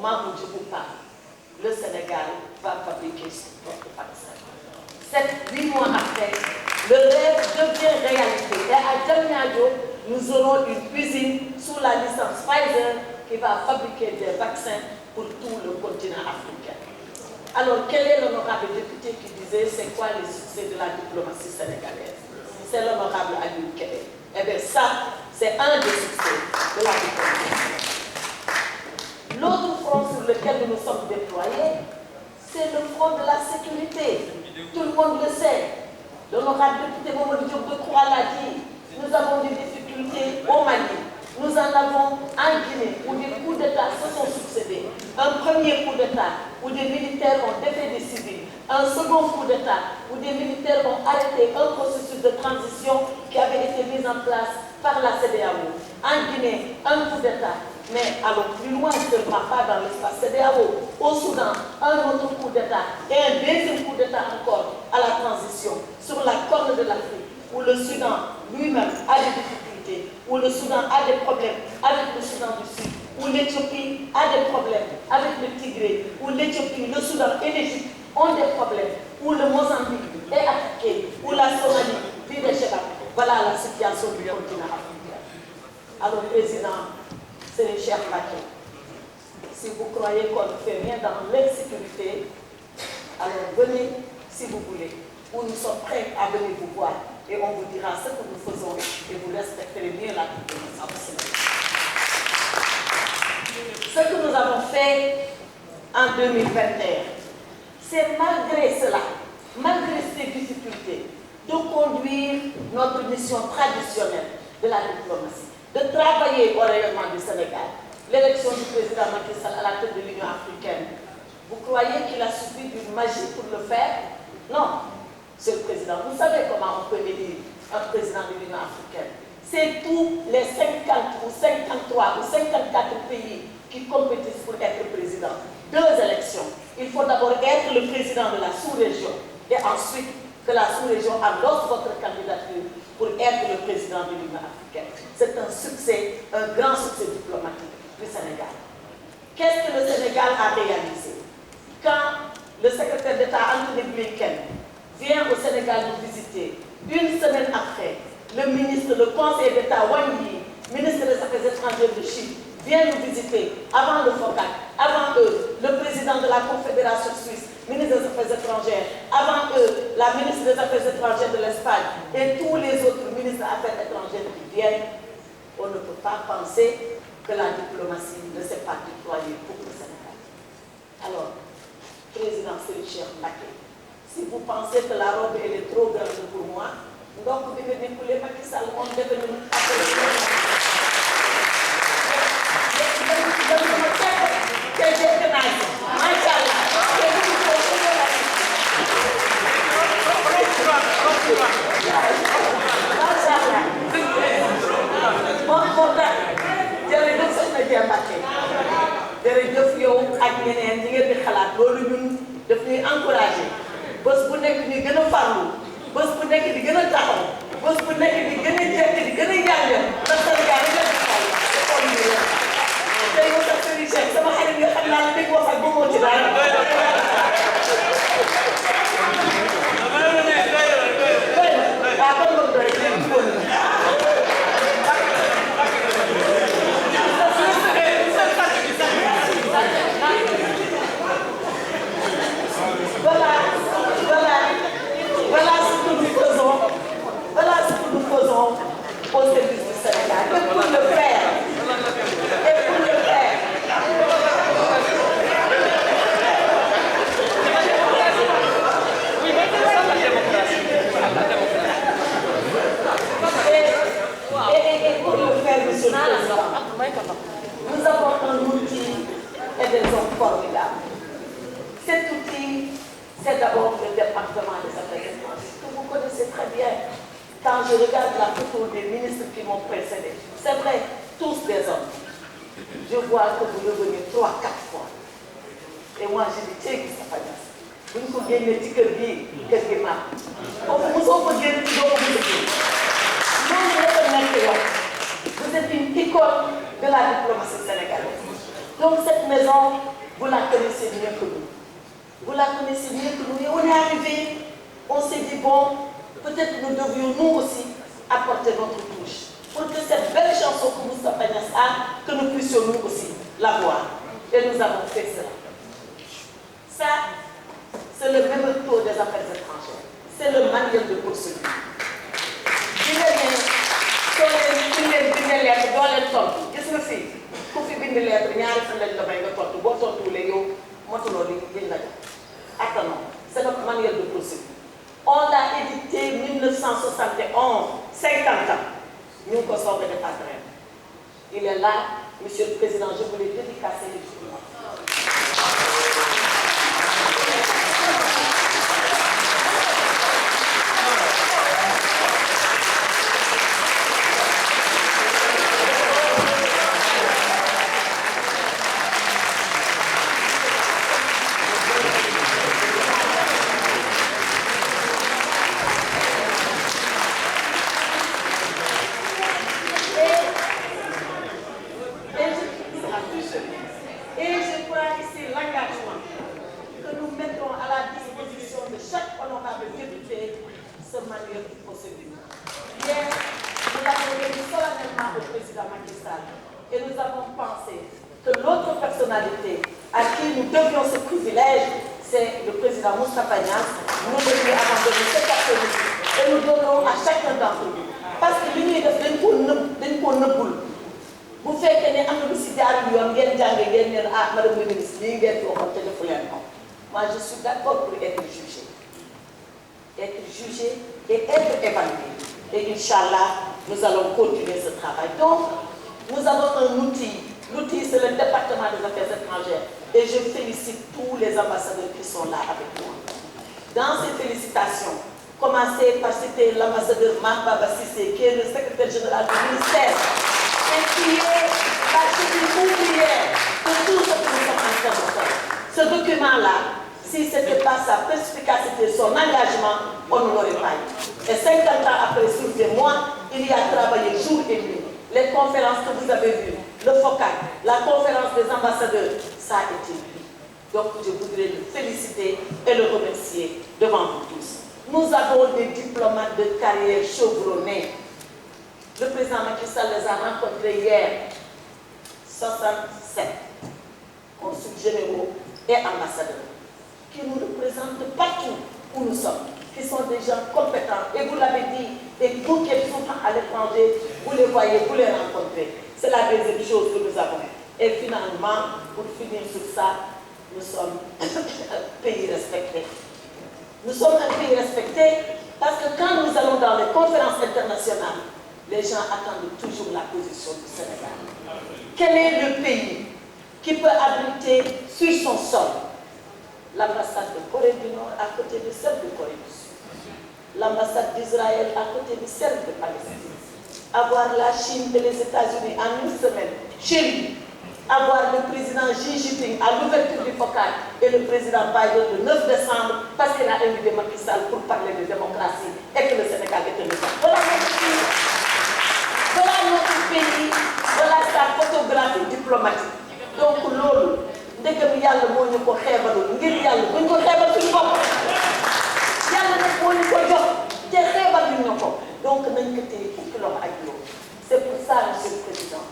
moment où je vous parle, le Sénégal va fabriquer son propre vaccin. 8 mois après, le rêve devient réalité. Et à Diamniadio, nous aurons une usine sous la licence Pfizer qui va fabriquer des vaccins pour tout le continent africain. Alors, quel est l'honorable député qui disait c'est quoi les succès de la diplomatie sénégalaise? C'est l'honorable Aliou Kébé. Eh bien, ça, c'est un des succès de la diplomatie. L'autre front sur lequel nous nous sommes déployés, c'est le front de la sécurité. Tout le monde le sait. L'honorable député Mamadou Diop Decroix l'a dit. Nous avons des difficultés au Mali. Nous en avons en Guinée où des coups d'État se sont succédés. Un premier coup d'État où des militaires ont défait des civils. Un second coup d'État où des militaires ont arrêté un processus de transition qui avait été mis en place par la CEDEAO. En Guinée, un coup d'État. Mais allons plus loin, seulement pas dans l'espace CEDEAO. Au Soudan, un autre coup d'État et un deuxième coup d'État encore à la transition sur la corne de l'Afrique, où le Soudan lui-même a des difficultés, où le Soudan a des problèmes avec le Soudan du Sud, où l'Éthiopie a des problèmes avec le Tigré, où l'Éthiopie, le Soudan et l'Égypte ont des problèmes, où le Mozambique est attaqué, où la Somalie vit des chefs. Voilà la situation du continent africain. Alors, Président, c'est les chers Mbacké. Si vous croyez qu'on ne fait rien dans l'insécurité, alors venez si vous voulez, où nous sommes prêts à venir vous voir et on vous dira ce que nous faisons et vous respecterez mieux la diplomatie. Ce que nous avons fait en 2021, c'est malgré cela, malgré ces difficultés, de conduire notre mission traditionnelle de la diplomatie, de travailler au rayonnement du Sénégal. L'élection du président Macky Sall à la tête de l'Union africaine, vous croyez qu'il a suffi d'une magie pour le faire? Non, Monsieur le Président, vous savez comment on peut élire un président de l'Union africaine. C'est tous les 50 ou 53 ou 54 pays qui compétissent pour être président. 2 élections. Il faut d'abord être le président de la sous-région et ensuite que la sous-région endosse votre candidature pour être le président de l'Union africaine. C'est un succès, un grand succès diplomatique du Sénégal. Qu'est-ce que le Sénégal a réalisé? Quand le secrétaire d'État Anthony Blinken vient au Sénégal nous visiter, une semaine après, le ministre, le conseiller d'État Wang Yi, ministre des Affaires étrangères de Chine, vient nous visiter avant le FOCAC, avant eux, le président de la Confédération suisse, ministre des Affaires étrangères, avant eux, la ministre des Affaires étrangères de l'Espagne et tous les autres ministres des Affaires étrangères qui viennent. On ne peut pas penser que la diplomatie ne s'est pas déployée pour le Sénégal. Alors, Président Cheikh Mbacké, si vous pensez que la robe elle est trop grande pour moi, donc vous devez découler Macky Sall, on devait nous jërëjëf yow ak ñeneen ñi ngeen di xalaat loolu ñun daf ñuy encouragé bés bu nekk ñu gën a farlu bés bu nekk di gën a taxaw bés bu nekk di gën a jekk di gën a jàng ndax Sénégal rek la di xaw xool ñu leen tey yow sax Serigne Cheikh sama xarit nga xam naa la dégg wax ak ba moo ci daal au service du Sénégal. Et pour le faire, Monsieur le Président, nous avons un outil et des hommes formidables. Cet outil, c'est d'abord le département des Affaires étrangères, que vous connaissez très bien. Quand je regarde la photo des ministres qui m'ont précédé, c'est vrai, tous des hommes. Je vois que vous revenez 3-4 fois. Et moi, je dis, tiens, ça va bien. Vous ne pouvez pas dire que vous mal. Vous êtes une icône de la diplomatie sénégalaise. Donc, cette maison raison, vous la connaissez mieux que nous. Vous la connaissez mieux que nous. Et on est arrivé, on s'est dit, bon, peut-être que nous devions nous aussi apporter notre touche. Pour que cette belle chanson que Moustapha Niasse a, que nous puissions nous aussi la voir. Et nous avons fait cela. Ça, c'est le même taux des affaires étrangères. C'est le manuel de procédure. C'est notre manuel de procédure. On l'a édité en 1971, 50 ans. Nous consommons des patrons. Il est là, Monsieur le Président, je voulais dédicacer les journaux. Et nous avons pensé que l'autre personnalité à qui nous devions ce privilège, c'est le président Moustapha Niasse. Nous devions abandonner cet après-midi et nous donnons à chacun d'entre nous. Parce que l'Union est une vous faites que nous avons décidé à madame le ministre, moi je suis d'accord pour être jugé. Être jugé et être évalué. Et Inch'Allah, nous allons continuer ce travail. Donc, nous avons un outil. L'outil, c'est le département des affaires étrangères. Et je félicite tous les ambassadeurs qui sont là avec moi. Dans ces félicitations, commencez par citer l'ambassadeur Mamba Bassissé, qui est le secrétaire général du ministère, et qui est la cheville ouvrière de tout ce que nous sommes en train de faire. Ce document-là, si ce n'était pas sa perspicacité, son engagement, on ne l'aurait pas eu. Et 50 ans après, sur des mois, il y a travaillé jour et nuit. Les conférences que vous avez vues, le FOCAC, la conférence des ambassadeurs, ça a été lui. Donc je voudrais le féliciter et le remercier devant vous tous. Nous avons des diplomates de carrière chevronnés. Le président Macky Sall les a rencontrés hier. 67 consuls généraux et ambassadeurs qui nous représentent partout où nous sommes, qui sont des gens compétents. Et vous l'avez dit, et vous qui êtes souvent à l'étranger, vous les voyez, vous les rencontrez. C'est la deuxième chose que nous avons. Et finalement, pour finir sur ça, nous sommes un pays respecté. Nous sommes un pays respecté parce que quand nous allons dans les conférences internationales, les gens attendent toujours la position du Sénégal. Quel est le pays qui peut abriter sur son sol l'ambassade de Corée du Nord à côté de celle de Corée du Sud, l'ambassade d'Israël à côté de celle de Palestine, avoir la Chine et les États-Unis en une semaine chez lui, avoir le président Xi Jinping à l'ouverture du FOCAC et le président Biden le 9 décembre parce qu'il a invité Macky Sall pour parler de démocratie et que le Sénégal est un État. Voilà notre pays, voilà sa photographie diplomatique. Donc l'eau, ndegam yàlla moo ñu ko xeebaloon ngir yàlla buñ ko xeebal suñu bopp yàlla nag moo ñu ko jox te xeebaluñ ñu ko donc nañ ko téye fukki loxo ak juróom. C'est pour ça, Monsieur le Président,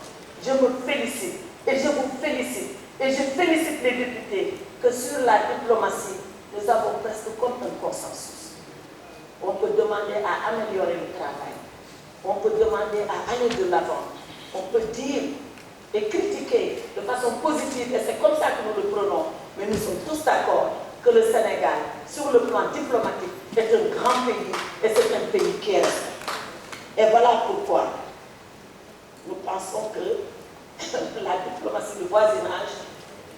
je me félicite et je vous félicite et je félicite les députés que sur la diplomatie nous avons presque comme un consensus. On peut demander à améliorer le travail, on peut demander à aller de l'avant, on peut dire et critiquer de façon positive, et c'est comme ça que nous le prenons, mais nous sommes tous d'accord que le Sénégal, sur le plan diplomatique, est un grand pays et c'est un pays qui est respecté. Et voilà pourquoi nous pensons que la diplomatie de voisinage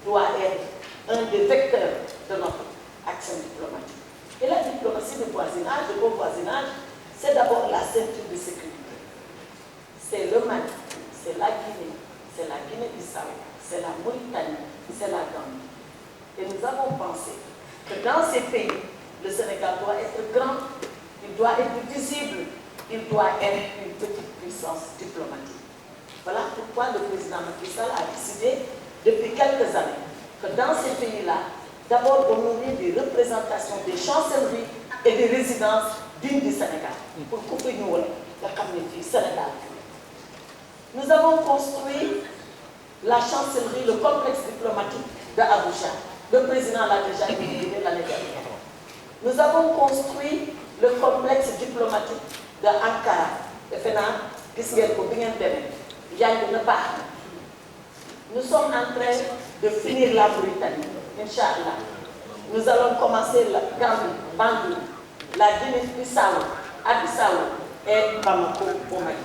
doit être un des vecteurs de notre action diplomatique. Et la diplomatie de voisinage, de bon voisinage, c'est d'abord la ceinture de sécurité. C'est le Mali, c'est la Guinée, c'est la Guinée-Bissau, c'est la Mauritanie, c'est la Gambie. Et nous avons pensé que dans ces pays, le Sénégal doit être grand, il doit être visible, il doit être une petite puissance diplomatique. Voilà pourquoi le président Macky Sall a décidé, depuis quelques années, que dans ces pays-là, d'abord on aurait des représentations des chancelleries et des résidences dignes du Sénégal. Pour couper nous, le Sénégal. Nous avons construit la chancellerie, le complexe diplomatique d'Abuja. Le président l'a déjà inauguré l'année dernière. Nous avons construit le complexe diplomatique d'Ankara. Nous sommes en train de finir la Mauritanie, Inch'Allah. Nous allons commencer la Gambie, Bandung, la Guinée-Bissau, Addis-Abeba et Bamako au Mali,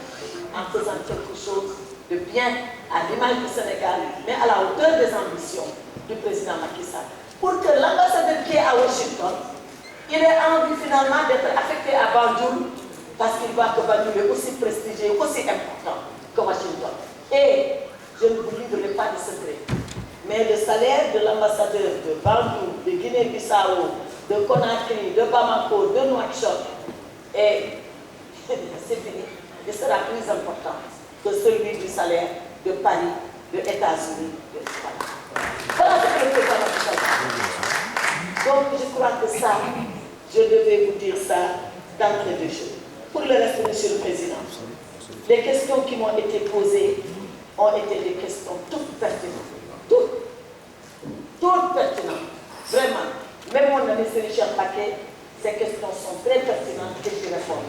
en faisant quelque chose de bien à l'image du Sénégal, mais à la hauteur des ambitions du président Macky Sall. Pour que l'ambassadeur qui est à Washington, il ait envie finalement d'être affecté à Banjul, parce qu'il voit que Banjul est aussi prestigieux, aussi important que Washington. Et je ne vous livrerai pas de secret, mais le salaire de l'ambassadeur de Banjul, de Guinée-Bissau, de Conakry, de Bamako, de Nouakchott, et c'est fini, il sera plus important que celui du salaire de Paris, des États-Unis, de l'Espagne. Voilà ce que le président Macky Sall fait. Donc je crois que ça, je devais vous dire ça d'entrée de jeu. Pour le reste, Monsieur le Président, les questions qui m'ont été posées ont été des questions toutes pertinentes. Toutes pertinentes. Vraiment. Même mon ami Richard Paquet, ces questions sont très pertinentes et je réponds.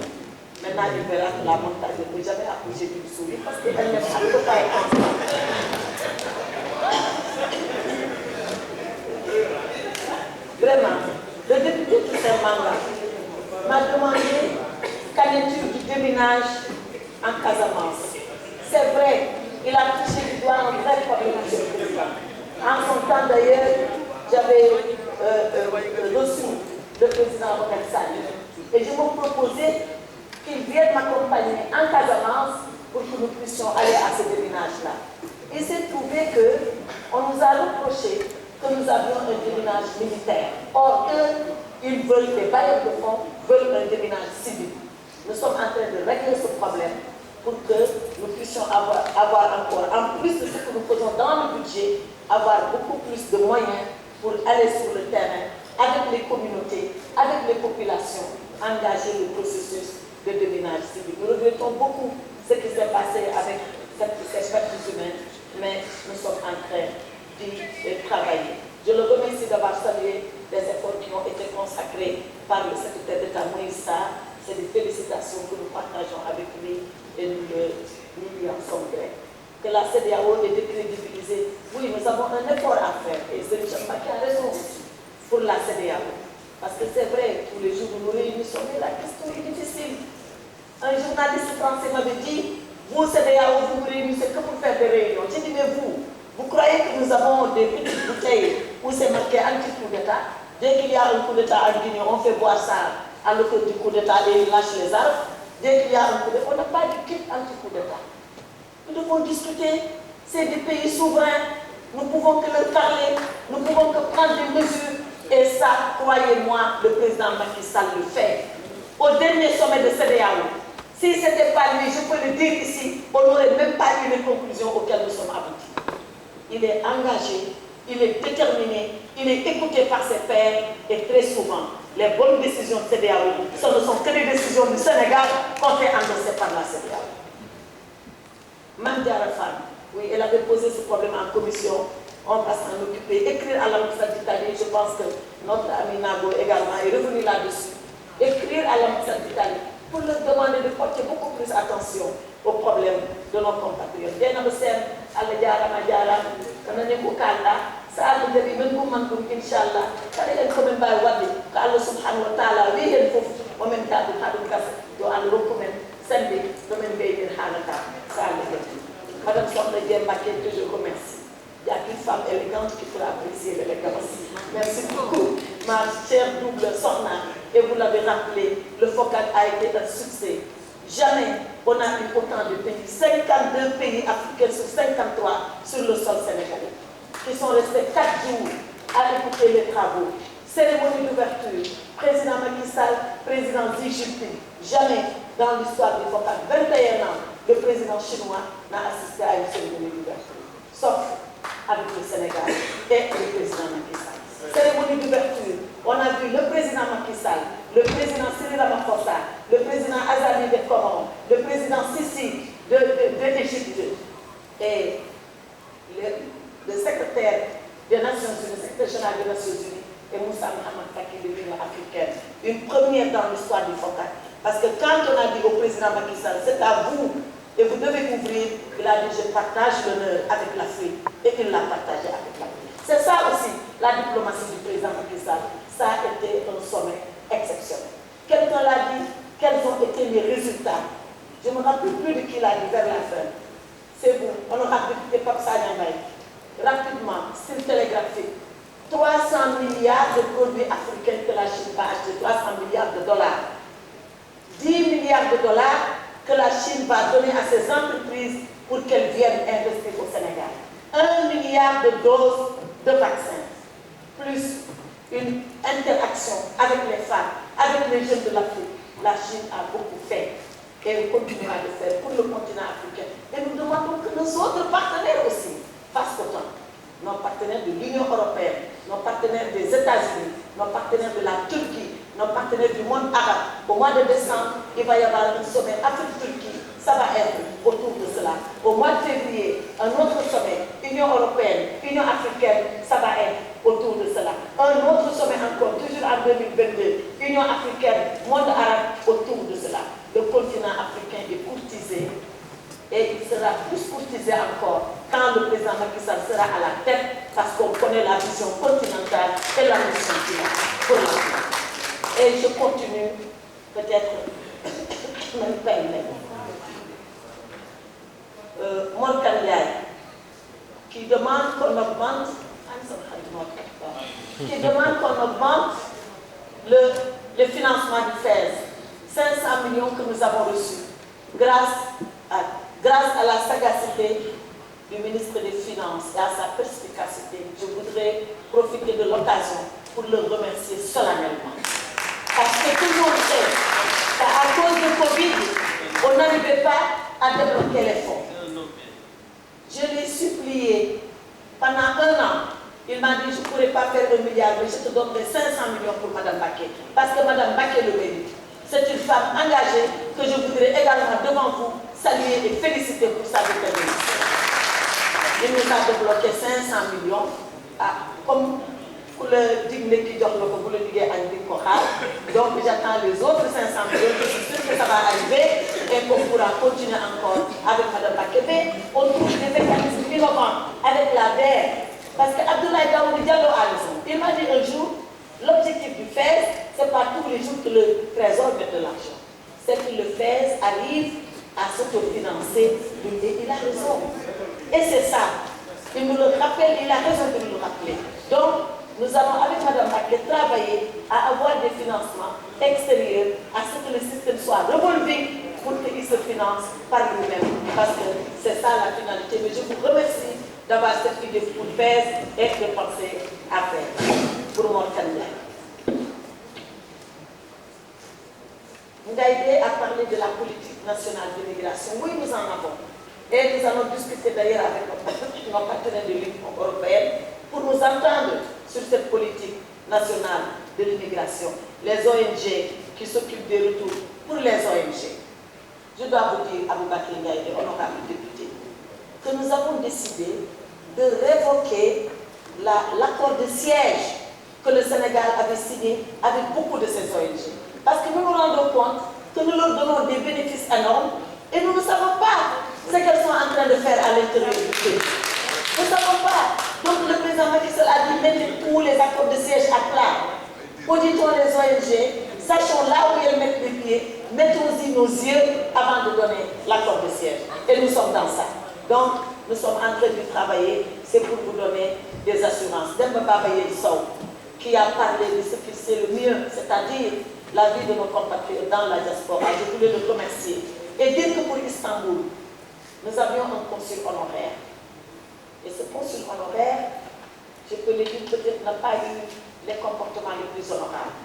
Maintenant, il verra que la montagne ne peut jamais accoucher d'une souris parce qu'elle ne peut pas être ensemble. Vraiment, le député Toussaint Manga m'a demandé qu'en est-il du déminage en Casamance. C'est vrai, il a touché du doigt un vrai problème de ce président. En son temps d'ailleurs, j'avais reçu le président Mohamed Sall et je me proposais qu'il vienne m'accompagner en Casamance pour que nous puissions aller à ce déminage-là. Il s'est trouvé qu'on nous a reproché que nous avions un déminage militaire. Or, eux, ils veulent, les bailleurs de fonds veulent un déminage civil. Nous sommes en train de régler ce problème pour que nous puissions avoir encore, en plus de ce que nous faisons dans le budget, avoir beaucoup plus de moyens pour aller sur le terrain avec les communautés, avec les populations, engager le processus de déminage civil. Nous regrettons beaucoup ce qui s'est passé avec ces pertes humaines, mais nous sommes en train d'y travailler. Je le remercie d'avoir salué les efforts qui ont été consacrés par le secrétaire d'État Moïse Sarr. C'est des félicitations que nous partageons avec lui et nous lui en sommes gré. Que la CEDEAO est décrédibilisée. Oui, nous avons un effort à faire et c'est Richard Paquet a raison aussi pour la CEDEAO. Parce que c'est vrai, tous les jours nous nous réunissons, mais la question est difficile. Un journaliste français m'avait dit, vous CEDEAO, vous vous réunissez que pour faire des réunions. J'ai dit, mais vous croyez que nous avons des petites bouteilles où c'est marqué anti-coup d'État? Dès qu'il y a un coup d'État en Guinée, on fait boire ça à l'autre du coup d'État et il lâche les armes. Dès qu'il y a un coup d'État, on n'a pas de kit anti-coup d'État. Nous devons discuter, c'est des pays souverains, nous pouvons que leur parler, nous pouvons que prendre des mesures. Et ça, croyez-moi, le président Macky Sall le fait. Au dernier sommet de CEDEAO, si ce n'était pas lui, je peux le dire ici, on n'aurait même pas eu les conclusions auxquelles nous sommes aboutis. Il est engagé, il est déterminé, il est écouté par ses pairs et très souvent, les bonnes décisions de CEDEAO, ce ne sont que les décisions du Sénégal qu'on fait endosser par la CEDEAO. Mandiara Fall, oui, elle avait posé ce problème en commission, on va s'en occuper, écrire à l'ambassade d'Italie, je pense que notre ami Nago également est revenu là-dessus, écrire à l'ambassade d'Italie pour leur demander de porter beaucoup plus attention aux problèmes de nos compatriotes. Bien Sen, Allah Diara, on a des Bukanda, ça a été même pour Mankoum, Inch'Allah, quand il est comme un bail Wadi, qu'Allah subhanahu wa ta'ala, oui, il est fou, au même temps, il y a un café, il y a un recommande, c'est le même pays de Hanaka, ça a été. Madame Sondé Maquet, que je remercie. Il y a une femme élégante qui peut apprécier l'élégance. Merci beaucoup, ma chère double Sorna. Et vous l'avez rappelé, le FOCAD a été un succès. Jamais on a eu autant de pays, 52 pays africains sur 53 sur le sol sénégalais, qui sont restés 4 jours à écouter les travaux. Cérémonie d'ouverture, président Macky Sall, président Xi Jinping. Jamais dans l'histoire du FOCAD, 21 ans, le président chinois n'a assisté à une cérémonie d'ouverture. Sauf avec le Sénégal. et le président Macky Sall. Cérémonie d'ouverture, on a vu le président Macky Sall, le président Cyril Ramaphosa, le président Azali de Comores, le président Sisi d'Égypte et le secrétaire des Nations Unies, le secrétaire général des Nations Unies et Moussa Mohamed Faki de l'Union africaine. Une première dans l'histoire du FOCAC. Parce que quand on a dit au président Macky Sall, c'est à vous et vous devez couvrir, il a dit je partage l'honneur avec l'Afrique et il l'a partagé avec l'Afrique. C'est ça aussi la diplomatie du président Macky Sall. Ça a été un sommet exceptionnel. Quelqu'un l'a dit, quels ont été les résultats? Je ne me rappelle plus de qui l'a dit vers la fin. C'est vous, honorable député Pape Sagna Mbaye. Rapidement, style télégraphique. 300 milliards de produits africains que la Chine va acheter, 300 milliards de dollars. 10 milliards de dollars que la Chine va donner à ses entreprises pour qu'elles viennent investir au Sénégal. 1 milliard de doses de vaccins, plus une interaction avec les femmes, avec les jeunes de l'Afrique. La Chine a beaucoup fait et elle continuera de faire pour le continent africain. Et nous demandons que nos autres partenaires aussi fassent autant. Nos partenaires de l'Union européenne, nos partenaires des États-Unis, nos partenaires de la Turquie, nos partenaires du monde arabe. Au mois de décembre, il va y avoir un sommet Afrique-Turquie, ça va être autour de cela. Au mois de février, un autre sommet, Union européenne, Union africaine, ça va être autour de cela. Un autre sommet encore, toujours en 2022, Union africaine, monde arabe, autour de cela. Le continent africain est courtisé et il sera plus courtisé encore quand le président Macky Sall sera à la tête parce qu'on connaît la vision continentale et la mission qu'il a pour l'Afrique. Et je continue, peut-être, même pas une Morgan Ndiaye, qui demande qu'on augmente, le financement du FES, 500 millions que nous avons reçus, grâce à la sagacité du ministre des Finances et à sa perspicacité. Je voudrais profiter de l'occasion pour le remercier solennellement. Parce que tout le monde sait qu'à cause de Covid, on n'arrivait pas à débloquer les fonds. Je l'ai supplié pendant 1 an. Il m'a dit, je ne pourrais pas faire 1 milliard, mais je te donnerai 500 millions pour Mme Baké. Parce que Mme Baké le mérite. C'est une femme engagée que je voudrais également devant vous saluer et féliciter pour sa détermination. Il nous a débloqué 500 millions. Comme pour le digne qui donne pour le digue à donc j'attends les autres 500 millions. Je suis sûr que ça va arriver et qu'on pourra continuer encore avec Mme Bakebe. On trouve des mécanismes innovants avec la DER. Parce que Abdoulaye Daoudi Diallo a raison. Il m'a dit un jour, l'objectif du FES, ce n'est pas tous les jours que le Trésor met de l'argent. C'est que le FES arrive à s'autofinancer. Et il a raison. Et c'est ça. Il nous le rappelle, il a raison de nous le rappeler. Donc, nous allons avec Mme Baké travailler à avoir des financements extérieurs, à ce que le système soit revolvé pour qu'il se finance par lui-même. Parce que c'est ça la finalité. Mais je vous remercie d'avoir cette idée pour faire et de penser à faire pour mon candidat. Ngaïdé a parlé de la politique nationale de migration. Oui, nous en avons. Et nous allons discuter d'ailleurs avec nos partenaires de l'Union européenne pour nous entendre sur cette politique nationale de l'immigration. Les ONG qui s'occupent des retours pour les ONG. Je dois vous dire, Aboubakar Ngaïdé, honorable député, que nous avons décidé de révoquer l'accord de siège que le Sénégal avait signé avec beaucoup de ces ONG. Parce que nous nous rendons compte que nous leur donnons des bénéfices énormes et nous ne savons pas ce qu'elles sont en train de faire à l'intérieur du pays. Nous ne savons pas. Donc le président Macky Sall a dit mettez tous les accords de siège à plat. Auditons les ONG, sachons là où elles mettent les pieds, mettons-y nos yeux avant de donner l'accord de siège. Et nous sommes dans ça. Donc nous sommes en train de travailler, c'est pour vous donner des assurances. Demba Babaye Sow, qui a parlé de ce qu'il sait le mieux, c'est-à-dire la vie de nos compatriotes dans la diaspora. Je voulais le remercier. Et dire que pour Istanbul, nous avions un consul honoraire. Et ce consul honoraire, je peux le dire, peut-être n'a pas eu les comportements les plus honorables.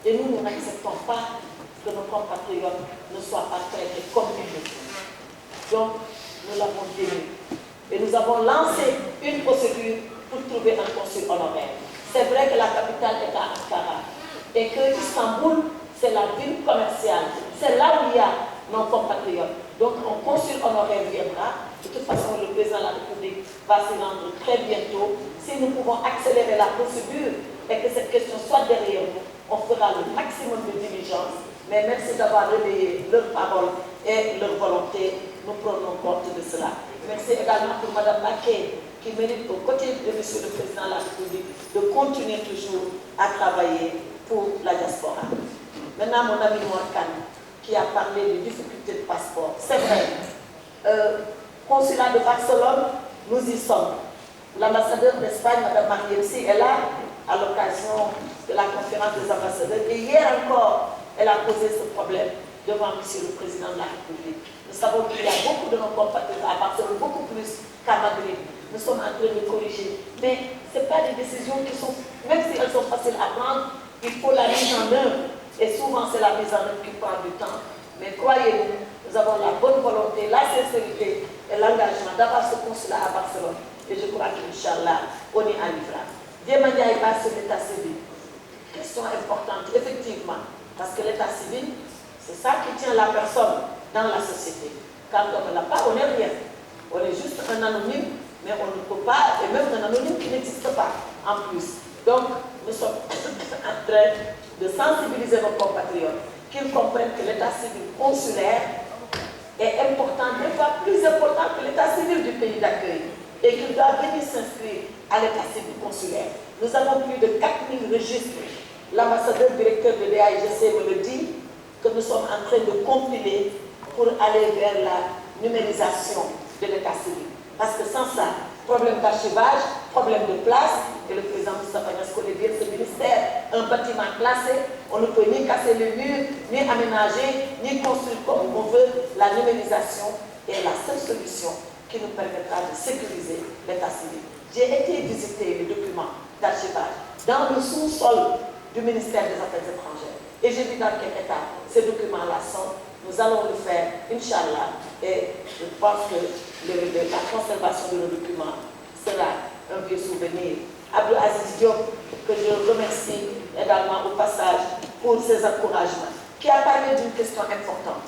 Et nous n'acceptons pas que nos compatriotes ne soient pas traités comme ils le font. Donc, nous l'avons démis. Et nous avons lancé une procédure pour trouver un consul et que Istanbul, c'est la ville commerciale. C'est là où il y a nos compatriotes. Donc, un consul honoraire viendra. De toute façon, le président de la République va s'y rendre très bientôt. Si nous pouvons accélérer la procédure et que cette question soit derrière nous, on fera le maximum de diligence. Mais merci d'avoir relayé leurs paroles et leur volonté. Nous prenons compte de cela. Merci également pour Mme Baké, qui mérite aux côtés de M. le Président de la République de continuer toujours à travailler pour la diaspora. Maintenant, mon ami Morkan, qui a parlé des difficultés de passeport. C'est vrai. Consulat de Barcelone, nous y sommes. L'ambassadeur d'Espagne, Mme Mariemsi, est là à l'occasion de la conférence des ambassadeurs. Et hier encore, elle a posé ce problème devant M. le Président de la République. Nous savons qu'il y a beaucoup de nos compatriotes à Barcelone, beaucoup plus qu'à Madrid. Nous sommes en train de corriger. Mais ce n'est pas des décisions qui sont, même si elles sont faciles à prendre, il faut la mise en œuvre. Et souvent, c'est la mise en œuvre qui prend du temps. Mais croyez-nous, nous avons la bonne volonté, la sincérité et l'engagement d'avoir ce consulat à Barcelone. Et je crois qu'Inch'Allah, on y arrivera. Diemania est pas sur l'état civil. Question importante, effectivement. Parce que l'état civil, c'est ça qui tient la personne dans la société. Quand on ne l'a pas, on n'est rien. On est juste un anonyme, mais on ne peut pas, et même un anonyme qui n'existe pas en plus. Donc, nous sommes en train de sensibiliser nos compatriotes, qu'ils comprennent que l'état civil consulaire est important, des fois plus important que l'état civil du pays d'accueil, et qu'ils doivent venir s'inscrire à l'état civil consulaire. Nous avons plus de 4000 registres. L'ambassadeur directeur de l'EAIGC me le dit, que nous sommes en train de compiler pour aller vers la numérisation de l'état civil. Parce que sans ça, problème d'archivage, problème de place, et le président Moustapha Niasse connaît bien ce ministère, un bâtiment classé, on ne peut ni casser les murs, ni aménager, ni construire comme on veut. La numérisation est la seule solution qui nous permettra de sécuriser l'état civil. J'ai été visiter les documents d'archivage dans le sous-sol du ministère des Affaires étrangères. Et j'ai vu dans quel état ces documents-là sont. Nous allons le faire, Inch'Allah, et je pense que la conservation de nos documents sera un vieux souvenir. Abdou Aziz Diop, que je remercie également au passage pour ses encouragements, qui a parlé d'une question importante,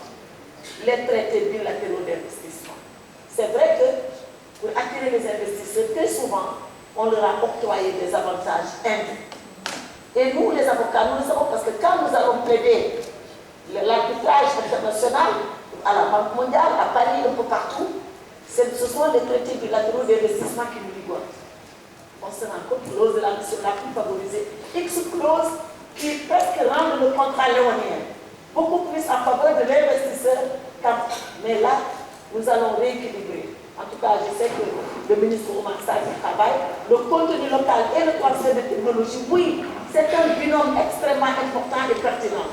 les traités bilatéraux d'investissement. C'est vrai que pour attirer les investisseurs, très souvent, on leur a octroyé des avantages indus. Et nous, les avocats, nous le savons parce que quand nous allons plaider l'arbitrage international à la Banque mondiale, à Paris, un peu partout, ce sont les traités bilatéraux d'investissement qui nous ligotent. On se rend compte, clause de la mission la plus favorisée, X clause qui presque rendent le contrat léonien beaucoup plus en faveur de l'investisseur. Mais là, nous allons rééquilibrer. En tout cas, je sais que le ministre Oumar Sarr travaille. Le contenu local et le transfert de technologie, oui, c'est un binôme extrêmement important et pertinent.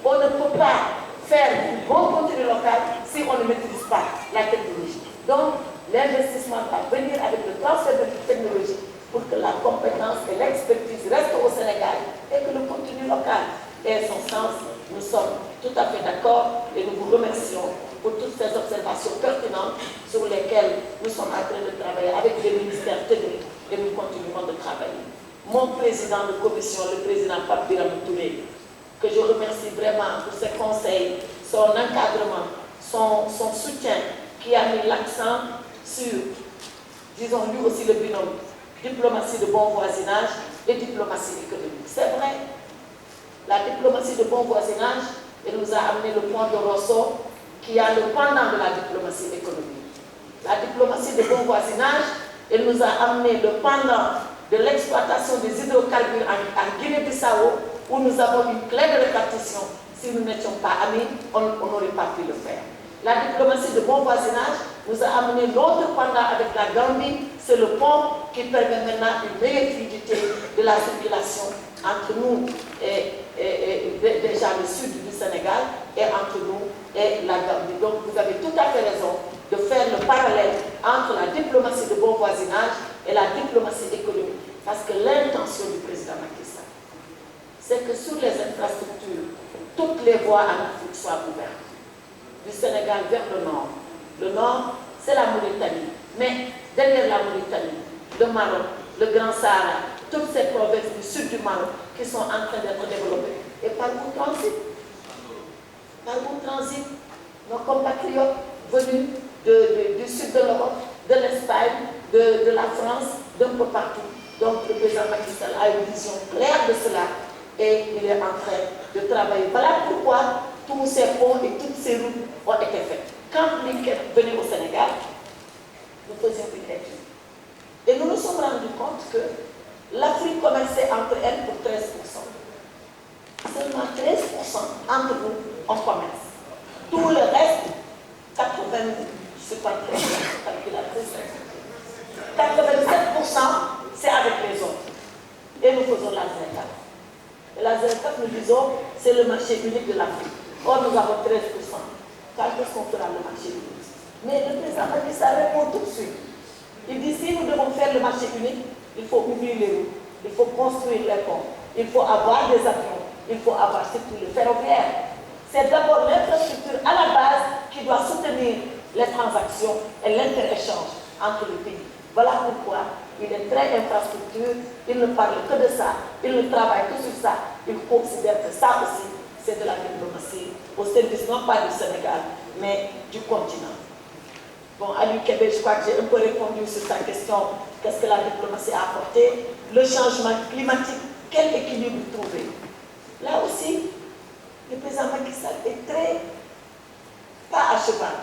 On ne peut pas faire du bon contenu local si on ne maîtrise pas la technologie. Donc, l'investissement va venir avec le transfert de technologie pour que la compétence et l'expertise restent au Sénégal et que le contenu local ait son sens. Nous sommes tout à fait d'accord et nous vous remercions pour toutes ces observations pertinentes sur lesquelles nous sommes en train de travailler avec des ministères techniques et nous continuerons de travailler. Mon président de commission, le président Pape Birame Touré, que je remercie vraiment pour ses conseils, son encadrement, son soutien, qui a mis l'accent sur, disons lui aussi le binôme, diplomatie de bon voisinage et diplomatie économique. C'est vrai, la diplomatie de bon voisinage, elle nous a amené le point de Rosso, qui a le pendant de la diplomatie économique. La diplomatie de bon voisinage, elle nous a amené le pendant de l'exploitation des hydrocarbures en Guinée-Bissau, où nous avons une clé de répartition. Si nous n'étions pas amis, on n'aurait pas pu le faire. La diplomatie de bon voisinage nous a amené l'autre pendant avec la Gambie, c'est le pont qui permet maintenant une meilleure fluidité de la circulation entre nous et déjà le sud du Sénégal et entre nous et la Gambie. Donc vous avez tout à fait raison de faire le parallèle entre la diplomatie de bon voisinage et la diplomatie économique. Parce que l'intention du président Macky Sall, c'est que sur les infrastructures, toutes les voies en Afrique soient ouvertes. Du Sénégal vers le nord. Le nord, c'est la Mauritanie. Mais derrière la Mauritanie, le Maroc, le Grand Sahara, toutes ces provinces du sud du Maroc qui sont en train d'être développées. Et par où transitent nos compatriotes venus du sud de l'Europe, de l'Espagne, de la France, d'un peu partout. Donc le président Macky Sall a une vision claire de cela et il est en train de travailler. Voilà pourquoi tous ces ponts et toutes ces routes ont été faites. Quand Blinken venait au Sénégal, nous faisions une étude. Et nous nous sommes rendus compte que l'Afrique commerçait entre elles pour 13%. Seulement 13% entre nous, on commerce. Tout le reste, 80, je ne sais pas très bien, 87%, c'est avec les autres. Et nous faisons la ZECAF. Et la ZECAF, nous disons, c'est le marché unique de l'Afrique. Or, nous avons 13%. Quand est-ce qu'on fera le marché unique? Mais le président Macky Sall répond tout de suite. Il dit, si nous devons faire le marché unique, il faut ouvrir les routes, il faut construire les ponts, il faut avoir des avions, il faut avoir surtout le ferroviaire. C'est d'abord l'infrastructure à la base qui doit soutenir les transactions et l'inter-échange entre les pays. Voilà pourquoi il est très infrastructure, il ne parle que de ça, il ne travaille que sur ça, il considère que ça aussi, c'est de la diplomatie au service non pas du Sénégal, mais du continent. Bon, Ali Kébé, je crois que j'ai un peu répondu sur sa question, qu'est-ce que la diplomatie a apporté? Le changement climatique, quel équilibre trouver? Là aussi, le président Macky Sall est très, pas à cheval,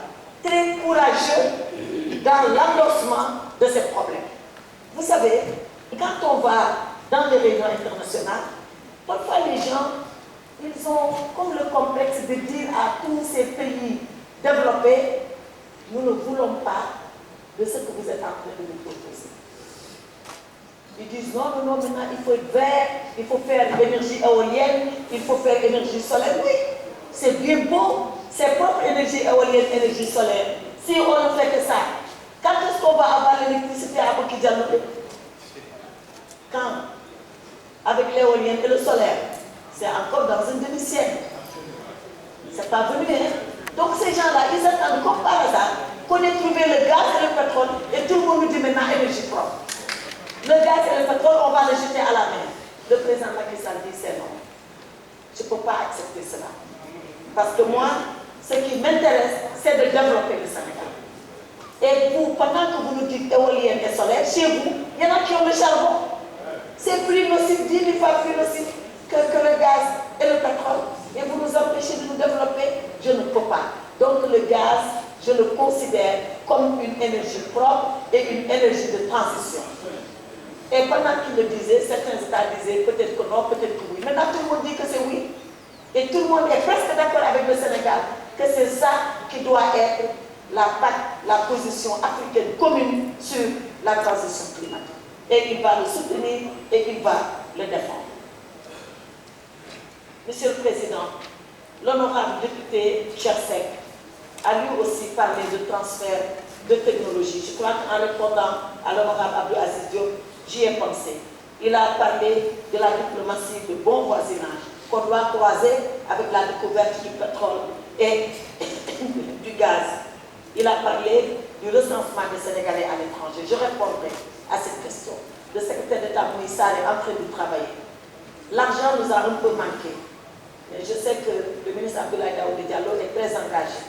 très courageux dans l'endossement de ces problèmes. Vous savez, quand on va dans les réunions internationales, parfois les gens, ils ont comme le complexe de dire à tous ces pays développés, nous ne voulons pas de ce que vous êtes en train de nous proposer. Ils disent non, non, non, maintenant il faut être vert, il faut faire énergie éolienne, il faut faire énergie solaire. Oui, c'est bien beau, c'est propre énergie éolienne, énergie solaire. Si on ne fait que ça, quand est-ce qu'on va avoir l'électricité à Bokidjanoui? Quand? Avec l'éolienne et le solaire. C'est encore dans un demi-siècle. C'est pas venu, hein? Donc ces gens-là, ils attendent comme par hasard qu'on ait trouvé le gaz et le pétrole et tout le monde nous dit maintenant énergie propre. Le gaz et le pétrole, on va le jeter à la mer. Le président Macky Sall dit c'est non. Je ne peux pas accepter cela. Parce que moi, ce qui m'intéresse, c'est de développer le Sénégal. Et vous, pendant que vous nous dites éolienne et solaire, chez vous, il y en a qui ont le charbon. C'est plus nocif, 10 000 fois plus nocif que le gaz et le pétrole. Et vous nous empêchez de nous développer, je ne peux pas. Donc le gaz, je le considère comme une énergie propre et une énergie de transition. Et pendant qu'il le disait, certains États disaient peut-être que non, peut-être que oui. Maintenant tout le monde dit que c'est oui. Et tout le monde est presque d'accord avec le Sénégal que c'est ça qui doit être la position africaine commune sur la transition climatique. Et il va le soutenir et il va le défendre. Monsieur le Président, l'honorable député Chersek a lui aussi parlé de transfert de technologie. Je crois qu'en répondant à l'honorable Abdou Aziz Diop, j'y ai pensé. Il a parlé de la diplomatie de bon voisinage qu'on doit croiser avec la découverte du pétrole et du gaz. Il a parlé du recensement des Sénégalais à l'étranger. Je répondrai à cette question. Le secrétaire d'État Moïse Sarr est en train de travailler. L'argent nous a un peu manqué. Mais je sais que le ministre Abdoulaye Daouda Diallo est très engagé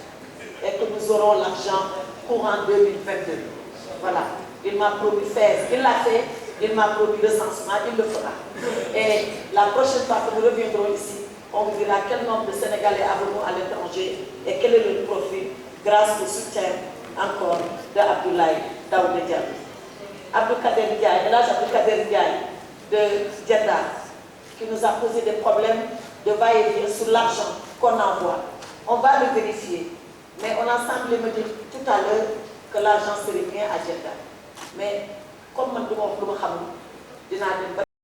et que nous aurons l'argent courant 2022. Voilà. Il m'a promis faire. Il l'a fait. Il m'a promis le recensement. Il le fera. Et la prochaine fois que nous reviendrons ici, on vous dira quel nombre de Sénégalais avons-nous à l'étranger et quel est le profil grâce au soutien encore de Abdoulaye Daouda Diallo. Abdou Kader Ndiaye, l'âge Abdou Kader Ndiaye de Jeddah, qui nous a posé des problèmes de va-et-vient sur l'argent qu'on envoie. On va le vérifier. Mais on a semblé me dire tout à l'heure que l'argent serait bien à Jeddah. Mais comme je ne sais pas,